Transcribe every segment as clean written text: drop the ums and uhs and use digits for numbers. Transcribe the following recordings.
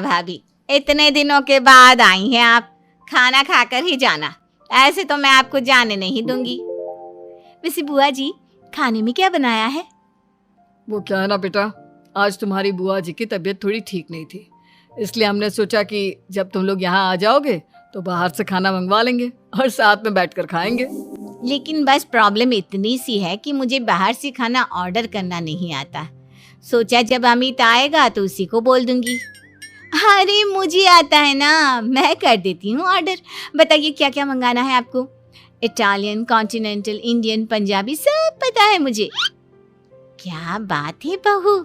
भाभी, इतने दिनों के बाद आई हैं आप, खाना खाकर ही जाना, ऐसे तो मैं आपको जाने नहीं दूंगी। वैसे बुआ जी, खाने में क्या बनाया है? वो क्या है ना बेटा, आज तुम्हारी बुआ जी की तबीयत थोड़ी ठीक नहीं थी, इसलिए हमने सोचा कि जब तुम लोग यहाँ आ जाओगे तो बाहर से खाना मंगवा लेंगे और साथ में बैठकर खाएंगे। लेकिन बस प्रॉब्लम इतनी सी है कि मुझे बाहर से खाना ऑर्डर करना नहीं आता। सोचा जब अमित आएगा तो उसी को बोल दूंगी। अरे मुझे आता है ना, मैं कर देती हूँ ऑर्डर। बताइए क्या क्या मंगाना है आपको? इटालियन, कॉन्टिनेंटल, इंडियन, पंजाबी सब पता है मुझे। क्या बात है बहू,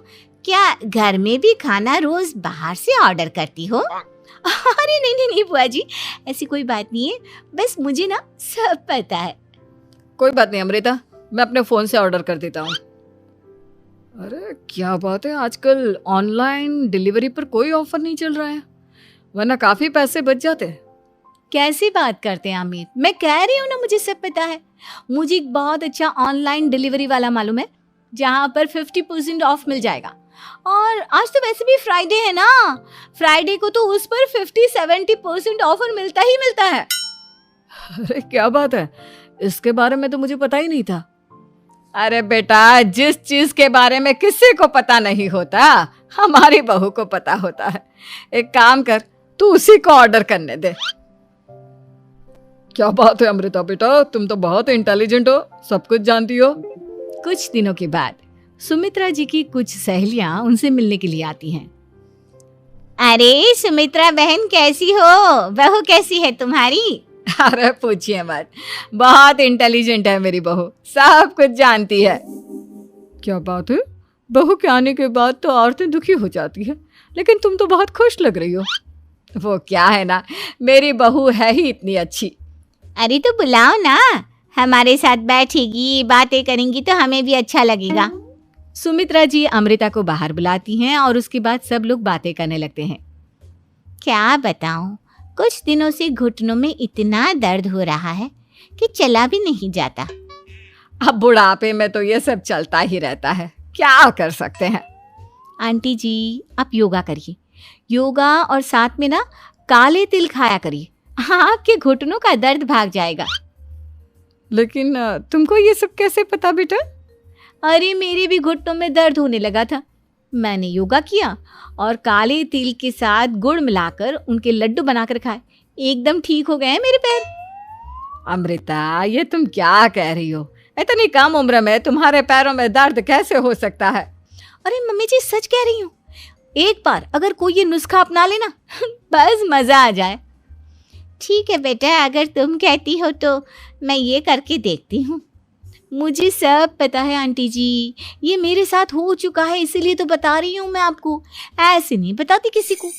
क्या घर में भी खाना रोज बाहर से ऑर्डर करती हो? अरे नहीं नहीं नहीं बुआ जी, ऐसी कोई बात नहीं है, बस मुझे ना सब पता है। कोई बात नहीं अमृता, मैं अपने फ़ोन से ऑर्डर कर देता हूँ। अरे क्या बात है, आजकल ऑनलाइन डिलीवरी पर कोई ऑफर नहीं चल रहा है, वरना काफ़ी पैसे बच जाते हैं। कैसी बात करते हैं अमित, मैं कह रही हूँ ना मुझे सब पता है। मुझे एक बहुत अच्छा ऑनलाइन डिलीवरी वाला मालूम है जहाँ पर 50% ऑफ मिल जाएगा। और आज तो वैसे भी फ्राइडे है ना, फ्राइडे को तो उस पर 50-70% ऑफर मिलता ही मिलता है। अरे क्या बात है, इसके बारे में तो मुझे पता ही नहीं था। अरे बेटा, जिस चीज के बारे में किसी को पता नहीं होता, हमारी बहू को पता होता है। एक काम कर, तू उसी को ऑर्डर करने दे। क्या बात है अमृता बेटा, तुम तो बहुत इंटेलिजेंट हो, सब कुछ जानती हो। कुछ दिनों के बाद सुमित्रा जी की कुछ सहेलियां उनसे मिलने के लिए आती हैं। अरे सुमित्रा बहन कैसी हो, बहू कैसी है तुम्हारी? अरे पूछिए मत, बहुत इंटेलिजेंट है मेरी बहू, सब कुछ जानती है। क्या बात है, बहू के आने के बाद तो औरतें दुखी हो जाती है, लेकिन तुम तो बहुत खुश लग रही हो। वो क्या है ना, मेरी बहू है ही इतनी अच्छी। अरे तो बुलाओ ना, हमारे साथ बैठेगी, बातें करेंगी तो हमें भी अच्छा लगेगा। सुमित्रा जी अमृता को बाहर बुलाती हैं और उसके बाद सब लोग बातें करने लगते हैं। क्या बताऊं, कुछ दिनों से घुटनों में इतना दर्द हो रहा है कि चला भी नहीं जाता। अब बुढ़ापे में तो ये सब चलता ही रहता है, क्या कर सकते हैं। आंटी जी आप योगा करिए, योगा और साथ में ना काले तिल खाया करिए, आपके घुटनों का दर्द भाग जाएगा। लेकिन तुमको ये सब कैसे पता बेटा? अरे मेरे भी घुटनों में दर्द होने लगा था, मैंने योगा किया और काले तिल के साथ गुड़ मिलाकर उनके लड्डू बनाकर खाए, एकदम ठीक हो गए हैं मेरे पैर। अमृता ये तुम क्या कह रही हो, इतनी कम उम्र में तुम्हारे पैरों में दर्द कैसे हो सकता है? अरे मम्मी जी सच कह रही हूँ, एक बार अगर कोई ये नुस्खा अपना लेना बस मजा आ जाए। ठीक है बेटा, अगर तुम कहती हो तो मैं ये करके देखती हूँ। मुझे सब पता है आंटी जी, ये मेरे साथ हो चुका है, इसीलिए तो बता रही हूँ मैं आपको, ऐसे नहीं बताती किसी को।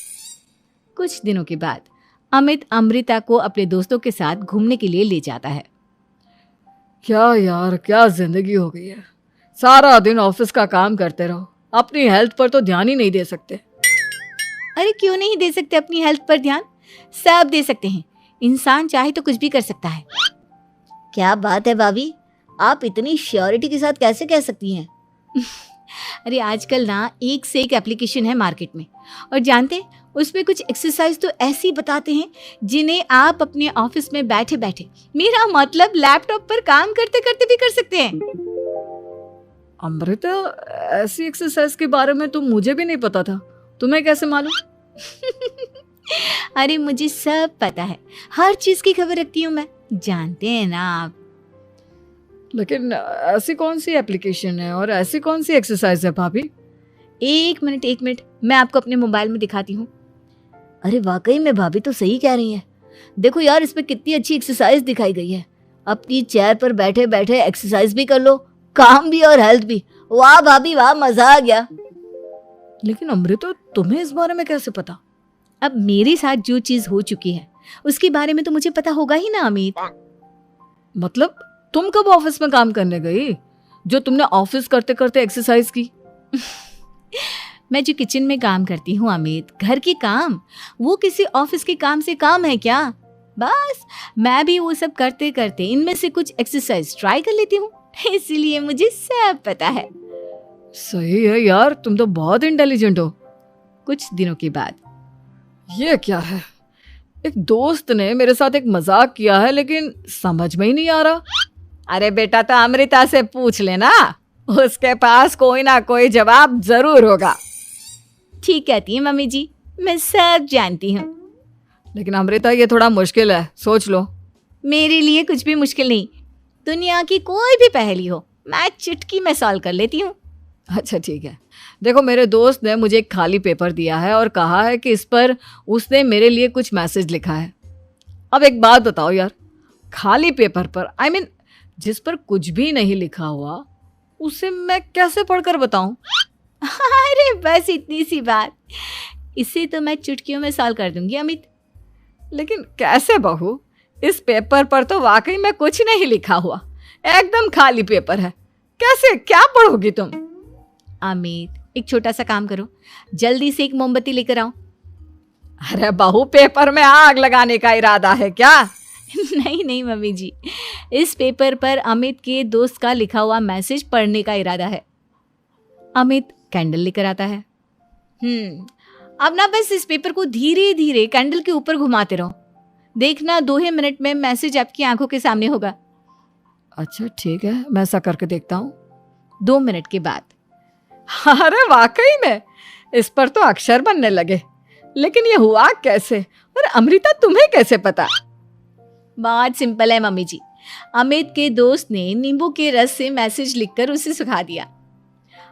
कुछ दिनों के बाद अमित अमृता को अपने दोस्तों के साथ घूमने के लिए ले जाता है। क्या यार, क्या जिंदगी हो गई है, सारा दिन ऑफिस का काम करते रहो, अपनी हेल्थ पर तो ध्यान ही नहीं दे सकते। अरे क्यों नहीं दे सकते अपनी हेल्थ पर ध्यान, सब दे सकते हैं, इंसान चाहे तो कुछ भी कर सकता है। क्या बात है भाभी, आप इतनी श्योरिटी के साथ कैसे कह सकती हैं? अरे आजकल ना एक से एक एप्लीकेशन है मार्केट में, और जानते हैं उसमें कुछ एक्सरसाइज तो ऐसी बताते हैं जिन्हें आप अपने ऑफिस में बैठे बैठे, मेरा मतलब लैपटॉप पर काम करते करते भी कर सकते हैं। अमृता ऐसी एक्सरसाइज के बारे में तो मुझे भी नहीं पता था, तुम्हें कैसे मालूम? अरे मुझे सब पता है, हर चीज की खबर रखती हूँ मैं, जानते हैं ना आप। लेकिन ऐसी कौन सी एप्लीकेशन है और ऐसी कौन सी एक्सरसाइज है भाभी? एक मिनट, मैं आपको अपने मोबाइल में दिखाती हूँ। अरे वाकई में भाभी तो सही कह रही हैं, देखो यार इस पे कितनी अच्छी एक्सरसाइज दिखाई गई है, अपनी चेयर पर बैठे बैठे एक्सरसाइज भी कर लो, काम भी और हेल्थ भी। वाह भाभी वाह, मजा आ गया। लेकिन अमृता तुम्हें इस बारे में कैसे पता? अब मेरे साथ जो चीज हो चुकी है उसके बारे में तो मुझे पता होगा ही ना अमित। मतलब तुम कब ऑफिस में काम करने गई जो तुमने ऑफिस करते करते एक्सरसाइज की? मैं जो किचन में काम करती हूँ अमित, घर के काम, वो किसी ऑफिस के काम से काम है क्या? बस मैं भी वो सब करते करते इनमें से कुछ एक्सरसाइज ट्राई कर लेती हूँ, इसीलिए मुझे सब पता है। सही है यार, तुम तो बहुत इंटेलिजेंट हो। कुछ दिनों के बाद ये क्या है? एक दोस्त ने मेरे साथ एक मजाक किया है, लेकिन समझ में ही नहीं आ रहा। अरे बेटा, तो अमृता से पूछ लेना, उसके पास कोई ना कोई जवाब जरूर होगा। ठीक कहती है मम्मी जी, मैं सब जानती हूँ। लेकिन अमृता, ये थोड़ा मुश्किल है, सोच लो। मेरे लिए कुछ भी मुश्किल नहीं। दुनिया की कोई भी पहेली हो, मैं चुटकी में सॉल्व कर लेती हूँ। अच्छा ठीक है। देखो, मेरे दोस्त ने मुझे एक खाली पेपर दिया है और कहा है कि इस पर उसने मेरे लिए कुछ मैसेज लिखा है। अब एक बात बताओ यार, खाली पेपर पर, आई मीन जिस पर कुछ भी नहीं लिखा हुआ, उसे मैं कैसे पढ़कर बताऊं? अरे बस इतनी सी बात, इसे तो मैं चुटकियों में सॉल्व कर दूंगी अमित। लेकिन कैसे बहू? इस पेपर पर तो वाकई में कुछ नहीं लिखा हुआ, एकदम खाली पेपर है। कैसे, क्या पढ़ोगी तुम? अमित, एक छोटा सा काम करो, जल्दी से एक मोमबत्ती लेकर आओ। अरे बहू, पेपर में आग लगाने का इरादा है क्या? नहीं नहीं मम्मी जी, इस पेपर पर अमित के दोस्त का लिखा हुआ मैसेज पढ़ने का इरादा है। अमित कैंडल लेकर आता है। अब ना बस इस पेपर को धीरे धीरे कैंडल के ऊपर घुमाते रहो, देखना 2 ही मिनट में मैसेज आपकी आंखों के सामने होगा। अच्छा ठीक है, मैं ऐसा करके देखता हूँ। 2 मिनट के बाद। अरे वाकई में इस पर तो अक्षर बनने लगे, लेकिन ये हुआ कैसे? और अमृता, तुम्हें कैसे पता? बहुत सिंपल है मम्मी जी, अमित के दोस्त ने नींबू के रस से मैसेज लिखकर उसे सुखा दिया।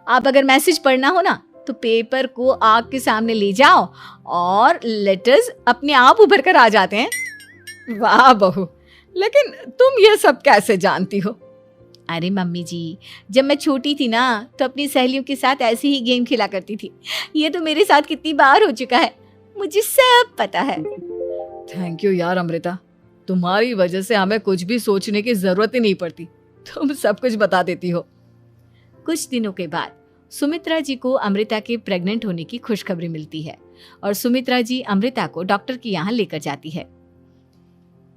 आप अगर मैसेज पढ़ना हो ना, तो पेपर को आग के सामने ले जाओ और लेटर्स अपने आप उभर कर आ जाते हैं। वाह बहू, लेकिन तुम ये सब कैसे जानती हो? अरे मम्मी जी, जब मैं छोटी थी ना, तो अपनी सहेलियों के साथ ऐसे ही गेम खेला करती थी। ये तो मेरे साथ कितनी बार हो चुका है, मुझे सब पता है। थैंक यू यार अमृता, तुम्हारी वजह से हमें कुछ भी सोचने की जरूरत ही नहीं पड़ती, तुम सब कुछ बता देती हो। कुछ दिनों के बाद सुमित्रा जी को अमृता के प्रेग्नेंट होने की खुशखबरी मिलती है और सुमित्रा जी अमृता को डॉक्टर के यहाँ लेकर जाती है।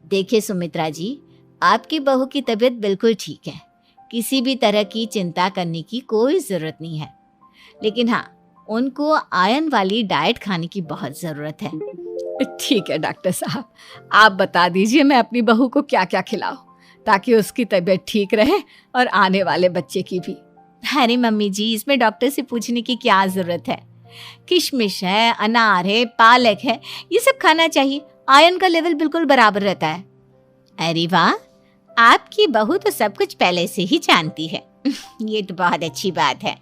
देखिए सुमित्रा जी, आपकी बहू की तबीयत बिल्कुल ठीक है, किसी भी तरह की चिंता करने की कोई ज़रूरत नहीं है। लेकिन हाँ, उनको आयरन वाली डाइट खाने की बहुत ज़रूरत है। ठीक है डॉक्टर साहब, आप बता दीजिए मैं अपनी बहू को क्या क्या खिलाऊं ताकि उसकी तबीयत ठीक रहे और आने वाले बच्चे की भी। अरे मम्मी जी, इसमें डॉक्टर से पूछने की क्या ज़रूरत है? किशमिश है, अनार है, पालक है, ये सब खाना चाहिए, आयरन का लेवल बिल्कुल बराबर रहता है। अरे वाह, आपकी बहू तो सब कुछ पहले से ही जानती है। ये तो बहुत अच्छी बात है।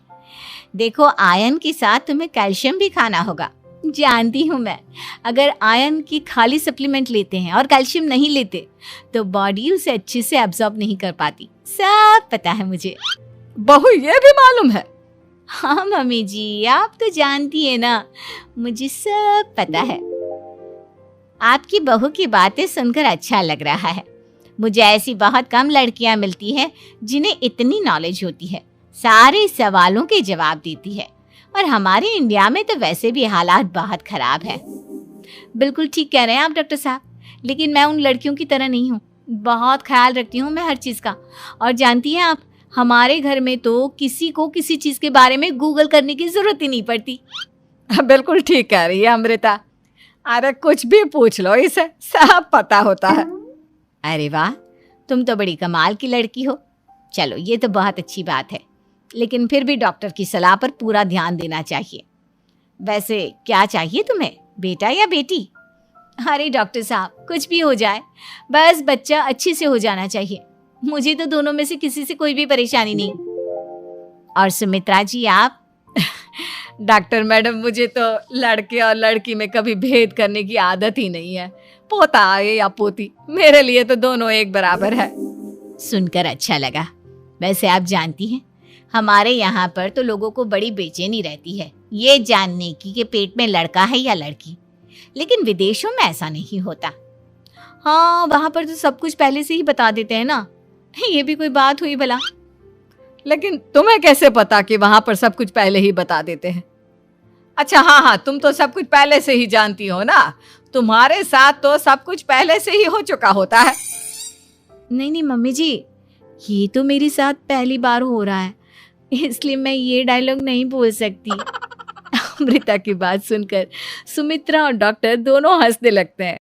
देखो, आयरन के साथ तुम्हें कैल्शियम भी खाना होगा। जानती हूँ मैं, अगर आयरन की खाली सप्लीमेंट लेते हैं और कैल्शियम नहीं लेते तो बॉडी उसे अच्छे से एब्जॉर्ब नहीं कर पाती। सब पता है मुझे। बहू, ये भी मालूम है? हाँ मम्मी जी, आप तो जानती है ना, मुझे सब पता है। आपकी बहू की बातें सुनकर अच्छा लग रहा है। मुझे ऐसी बहुत कम लड़कियां मिलती हैं जिन्हें इतनी नॉलेज होती है, सारे सवालों के जवाब देती है। और हमारे इंडिया में तो वैसे भी हालात बहुत खराब है। बिल्कुल ठीक कह रहे हैं आप डॉक्टर साहब, लेकिन मैं उन लड़कियों की तरह नहीं हूँ। बहुत ख्याल रखती हूँ मैं हर चीज़ का। और जानती हैं आप, हमारे घर में तो किसी को किसी चीज़ के बारे में गूगल करने की ज़रूरत ही नहीं पड़ती। बिल्कुल ठीक कह रही है अमृता। अरे कुछ भी पूछ लो, इसे सब पता होता है। अरे वाह, तुम तो बड़ी कमाल की लड़की हो। चलो, ये तो बहुत अच्छी बात है, लेकिन फिर भी डॉक्टर की सलाह पर पूरा ध्यान देना चाहिए। वैसे क्या चाहिए तुम्हें, बेटा या बेटी? अरे डॉक्टर साहब, कुछ भी हो जाए, बस बच्चा अच्छे से हो जाना चाहिए। मुझे तो दोनों में से किसी से कोई भी परेशानी नहीं। और सुमित्रा जी, आप? डॉक्टर मैडम, मुझे तो लड़के और लड़की में कभी भेद करने की आदत ही नहीं है। पोता आए या पोती, मेरे लिए तो दोनों एक बराबर है। सुनकर अच्छा लगा। वैसे आप जानती हैं, हमारे यहाँ पर तो लोगों को बड़ी बेचैनी रहती है ये जानने की कि पेट में लड़का है या लड़की, लेकिन विदेशों में ऐसा नहीं होता। हाँ, वहाँ पर तो सब कुछ पहले से ही बता देते हैं ना। ये भी कोई बात हुई भला? लेकिन तुम्हें कैसे पता कि वहां पर सब कुछ पहले ही बता देते हैं? अच्छा हाँ, तुम तो सब कुछ पहले से ही जानती हो ना, तुम्हारे साथ तो सब कुछ पहले से ही हो चुका होता है। नहीं मम्मी जी, ये तो मेरे साथ पहली बार हो रहा है, इसलिए मैं ये डायलॉग नहीं बोल सकती। अमृता की बात सुनकर सुमित्रा और डॉक्टर दोनों हंसने लगते हैं।